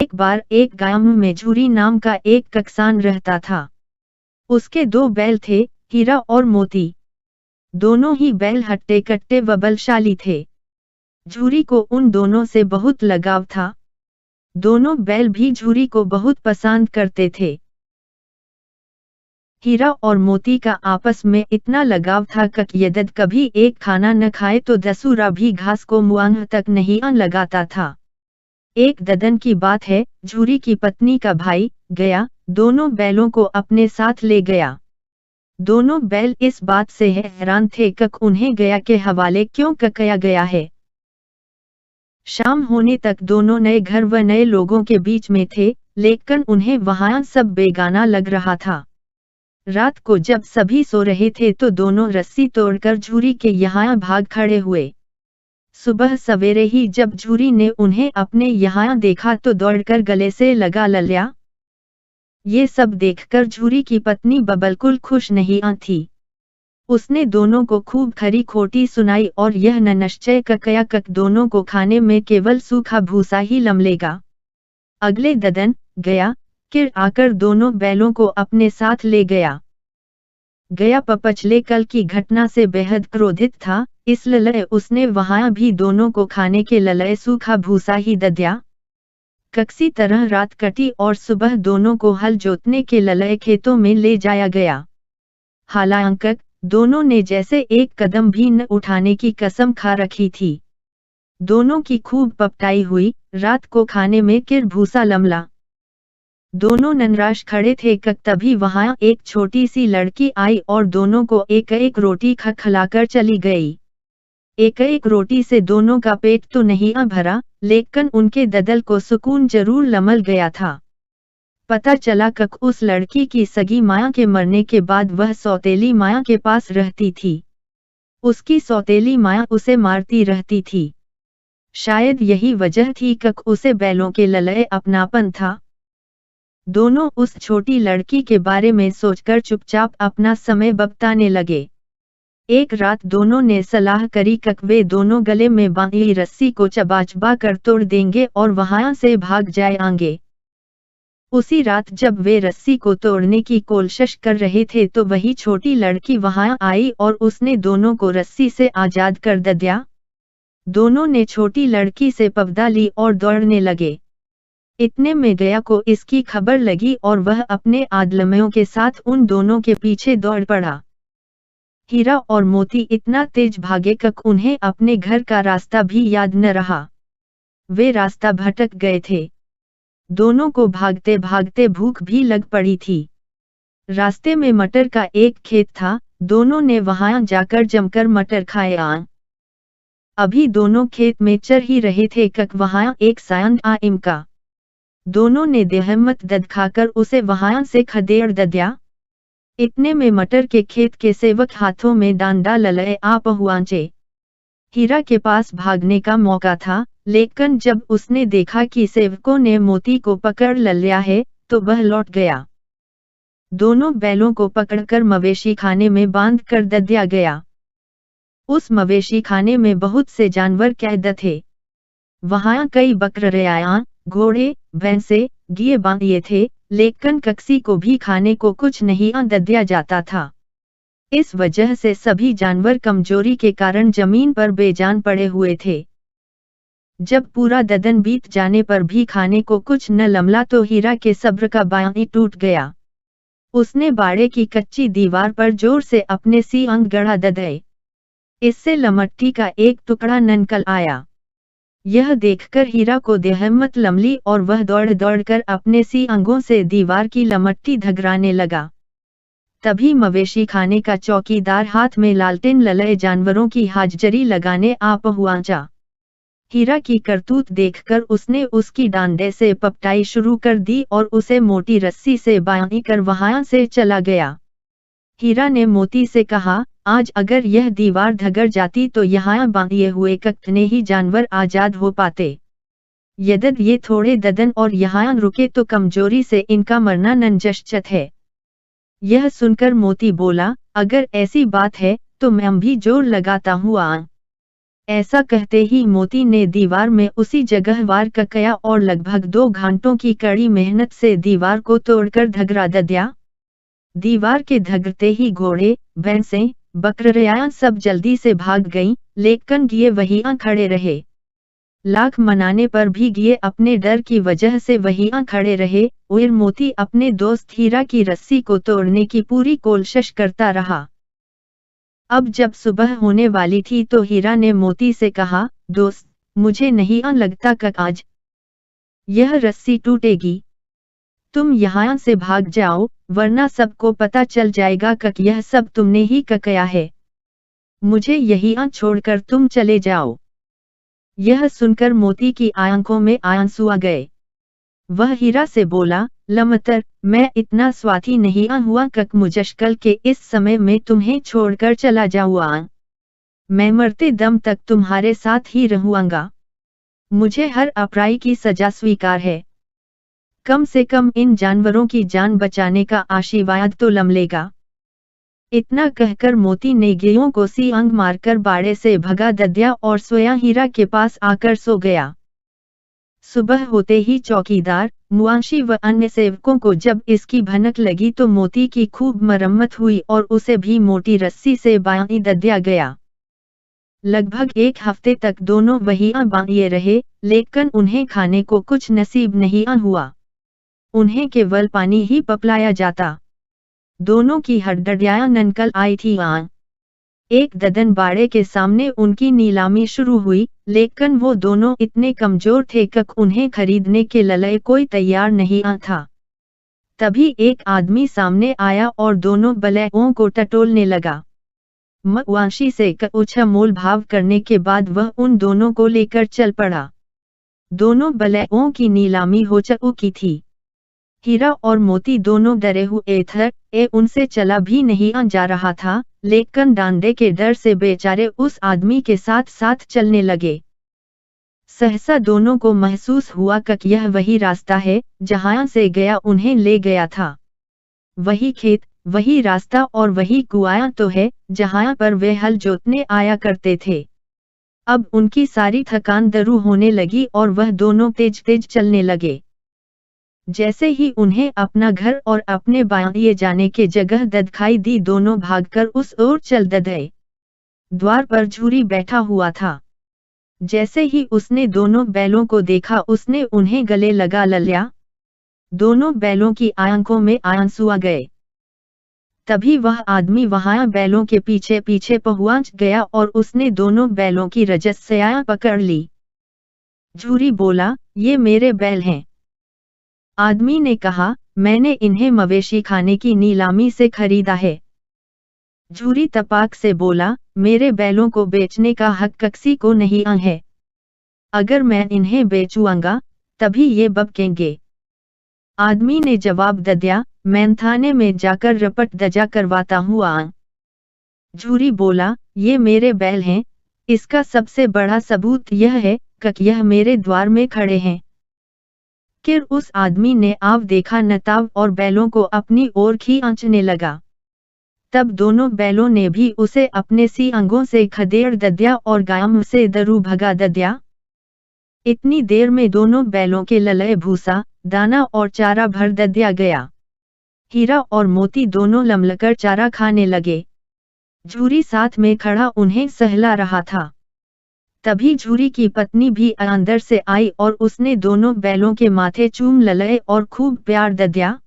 एक बार एक गांव में झूरी नाम का एक किसान रहता था। उसके 2 बैल थे, हीरा और मोती। दोनों ही बैल हट्टे कट्टे व बलशाली थे। झूरी को उन दोनों से बहुत लगाव था। दोनों बैल भी झूरी को बहुत पसंद करते थे। हीरा और मोती का आपस में इतना लगाव था कि यदि कभी एक खाना न खाए तो दूसरा भी घास को मुंह तक नहीं लगाता था। एक ददन की बात है, झूरी की पत्नी का भाई गया दोनों बैलों को अपने साथ ले गया। दोनों बैल इस बात से हैरान थे कि उन्हें गया के हवाले क्यों किया गया है। शाम होने तक दोनों नए घर व नए लोगों के बीच में थे, लेकिन उन्हें वहां सब बेगाना लग रहा था। रात को जब सभी सो रहे थे तो दोनों रस्सी तोड़कर झूरी के यहाँ भाग खड़े हुए। सुबह सवेरे ही जब झूरी ने उन्हें अपने यहाँ देखा तो दौड़कर गले से लगा लिया। ये सब देखकर झूरी की पत्नी बिल्कुल खुश नहीं थी। उसने दोनों को खूब खरी खोटी सुनाई और यह निश्चय किया कि दोनों को खाने में केवल सूखा भूसा ही मिलेगा। अगले ददन गया किर आकर दोनों बैलों को अपने साथ ले गया। गया पिछले कल की घटना से बेहद क्रोधित था, इसलिए उसने वहां भी दोनों को खाने के लिए सूखा भूसा ही दे दिया। किसी तरह रात कटी और सुबह दोनों को हल जोतने के लिए खेतों में ले जाया गया। हालांकि दोनों ने जैसे एक कदम भी न उठाने की कसम खा रखी थी। दोनों की खूब पपटाई हुई, रात को खाने में किर भूसा लमला। दोनों ननराश खड़े थे कि तभी वहां एक छोटी सी लड़की आई और दोनों को एक एक रोटी खिलाकर चली गई। एक एक रोटी से दोनों का पेट तो नहीं भरा, लेकिन उनके ददल को सुकून जरूर लमल गया था। पता चला कि उस लड़की की सगी माया के मरने के बाद वह सौतेली माया के पास रहती थी। उसकी सौतेली माया उसे मारती रहती थी। शायद यही वजह थी कि उसे बैलों के लिए अपनापन था। दोनों उस छोटी लड़की के बारे में सोचकर चुपचाप अपना समय बिताने लगे। एक रात दोनों ने सलाह करी कि वे दोनों गले में बांधी रस्सी को चबा कर तोड़ देंगे और वहां से भाग जाएंगे। उसी रात जब वे रस्सी को तोड़ने की कोशिश कर रहे थे तो वही छोटी लड़की वहां आई और उसने दोनों को रस्सी से आजाद कर दिया। दोनों ने छोटी लड़की से पवदा ली और दौड़ने लगे। इतने में गया को इसकी खबर लगी और वह अपने आदमियों के साथ उन दोनों के पीछे दौड़ पड़ा। हीरा और मोती इतना तेज भागे कि उन्हें अपने घर का रास्ता भी याद न रहा। वे रास्ता भटक गए थे। दोनों को भागते भागते भूख भी लग पड़ी थी। रास्ते में मटर का एक खेत था, दोनों ने वहां जाकर जमकर मटर खाया। अभी दोनों खेत में चर ही रहे थे कि वहां एक सांड आ इमका। दोनों ने देहमत ददखाकर उसे वहां से खदेड़ दिया। इतने में मटर के खेत के सेवक हाथों में डांडा ललए आ पहुंचे। हीरा के पास भागने का मौका था, लेकिन जब उसने देखा कि सेवकों ने मोती को पकड़ लिया है तो वह लौट गया। दोनों बैलों को पकड़कर मवेशी खाने में बांध कर दिया गया। उस मवेशी खाने में बहुत से जानवर कैद थे। वहां कई बकरियां, घोड़े, भैंसे, गाय बांधिए थे, लेकिन किसी को भी खाने को कुछ नहीं दिया जाता था। इस वजह से सभी जानवर कमजोरी के कारण जमीन पर बेजान पड़े हुए थे। जब पूरा ददन बीत जाने पर भी खाने को कुछ न लमला तो हीरा के सब्र का बांध टूट गया। उसने बाड़े की कच्ची दीवार पर जोर से अपने सींग गड़ा दिए। इससे लमट्टी का एक टुकड़ा निकल आया। यह देखकर हीरा को देहमत लमली और वह दौड़ दौड़कर अपने सींगों से दीवार की लमट्टी धगराने लगा। तभी मवेशी खाने का चौकीदार हाथ में लालटेन ललए जानवरों की हाजिरी लगाने आ पहुंचा। हीरा की करतूत देखकर उसने उसकी डांडे से पपटाई शुरू कर दी और उसे मोटी रस्सी से बांध कर वहां से चला गया। हीरा ने मोती से कहा, आज अगर यह दीवार धगर जाती तो यहाँ बांधे हुए कितने ही जानवर आजाद हो पाते। यदि ये थोड़े ददन और यहाँ रुके तो कमजोरी से इनका मरना निश्चित है। यह सुनकर मोती बोला, अगर ऐसी बात है तो मैं भी जोर लगाता हूँ। ऐसा कहते ही मोती ने दीवार में उसी जगह वार कया और लगभग 2 घंटों की कड़ी मेहनत से दीवार को तोड़कर धगरा दिया। दीवार के धगरते ही घोड़े, भैंसें, बकरियां सब जल्दी से भाग गईं, लेकिन गिये वहीं खड़े रहे। लाख मनाने पर भी गिये अपने डर की वजह से वहीं खड़े रहे और मोती अपने दोस्त हीरा की रस्सी को तोड़ने की पूरी कोशिश करता रहा। अब जब सुबह होने वाली थी तो हीरा ने मोती से कहा, दोस्त, मुझे नहीं लगता कि आज यह रस्सी टूटेगी। तुम यहाँ से भाग जाओ, वरना सबको पता चल जाएगा कि यह सब तुमने ही किया है। मुझे यहीं छोड़कर तुम चले जाओ। यह सुनकर मोती की आंखों में आंसू आ गए। वह हीरा से बोला, लमतर, मैं इतना स्वार्थी नहीं हुआ कि मुश्किल के इस समय में तुम्हें छोड़कर चला जाऊंगा। मैं मरते दम तक तुम्हारे साथ ही रहूंगा। मुझे हर अपराधी की सजा स्वीकार है। कम से कम इन जानवरों की जान बचाने का आशीर्वाद तो लमलेगा। इतना कहकर मोती ने गेयों को सींग मारकर बाड़े से भगा दिया और स्वयं हीरा के पास आकर सो गया। सुबह होते ही चौकीदार, मुआंशी व अन्य सेवकों को जब इसकी भनक लगी तो मोती की खूब मरम्मत हुई और उसे भी मोटी रस्सी से बांध दिया गया। लगभग 1 हफ्ते तक दोनों वहीं बांधे रहे, लेकिन उन्हें खाने को कुछ नसीब नहीं हुआ। उन्हें केवल पानी ही पिलाया जाता। दोनों की हड्डियां ननकल आई थी। एक ददन बाड़े के सामने उनकी नीलामी शुरू हुई, लेकिन वो दोनों इतने कमजोर थे कि उन्हें खरीदने के लिए कोई तैयार नहीं था। तभी एक आदमी सामने आया और दोनों बलैओं को टटोलने लगा। मुआंशी से ऊंचा मोल भाव करने के बाद वह उन दोनों को लेकर चल पड़ा। दोनों बलैओं की नीलामी हो चुकी थी। हीरा और मोती दोनों डरे हुए थे, उनसे चला भी नहीं जा रहा था, लेकिन डांडे के डर से बेचारे उस आदमी के साथ साथ चलने लगे। सहसा दोनों को महसूस हुआ कि यह वही रास्ता है जहां से गया उन्हें ले गया था। वही खेत, वही रास्ता और वही कुआं तो है जहां पर वे हल जोतने आया करते थे। अब उनकी सारी थकान दूर होने लगी और वह दोनों तेज तेज चलने लगे। जैसे ही उन्हें अपना घर और अपने बांधिए जाने के जगह दिखाई दी, दोनों भागकर उस ओर चल दिए। द्वार पर झूरी बैठा हुआ था। जैसे ही उसने दोनों बैलों को देखा उसने उन्हें गले लगा लिया। दोनों बैलों की आंखों में आंसू आ गए। तभी वह आदमी वहां बैलों के पीछे पीछे पहुंच गया और उसने दोनों बैलों की रस्सियां पकड़ ली। झूरी बोला, ये मेरे बैल हैं। आदमी ने कहा, मैंने इन्हें मवेशी खाने की नीलामी से खरीदा है। झूरी तपाक से बोला, मेरे बैलों को बेचने का हक किसी को नहीं है। अगर मैं इन्हें बेचूंगा तभी ये बकेंगे। आदमी ने जवाब दिया, मैं थाने में जाकर रपट दर्ज करवाता हूँ। झूरी बोला, ये मेरे बैल हैं, इसका सबसे बड़ा सबूत यह है कि यह मेरे द्वार में खड़े हैं। फिर उस आदमी ने आव देखा नताव और बैलों को अपनी ओर खींचने लगा। तब दोनों बैलों ने भी उसे अपने सींगों से खदेड़ दिया और गांव से दरू भगा दिया। इतनी देर में दोनों बैलों के ललए भूसा, दाना और चारा भर दिया गया। हीरा और मोती दोनों लमलकर चारा खाने लगे। झूरी साथ में खड़ा उन्हें सहला रहा था। तभी झूरी की पत्नी भी अंदर से आई और उसने दोनों बैलों के माथे चूम लिए और खूब प्यार दिया।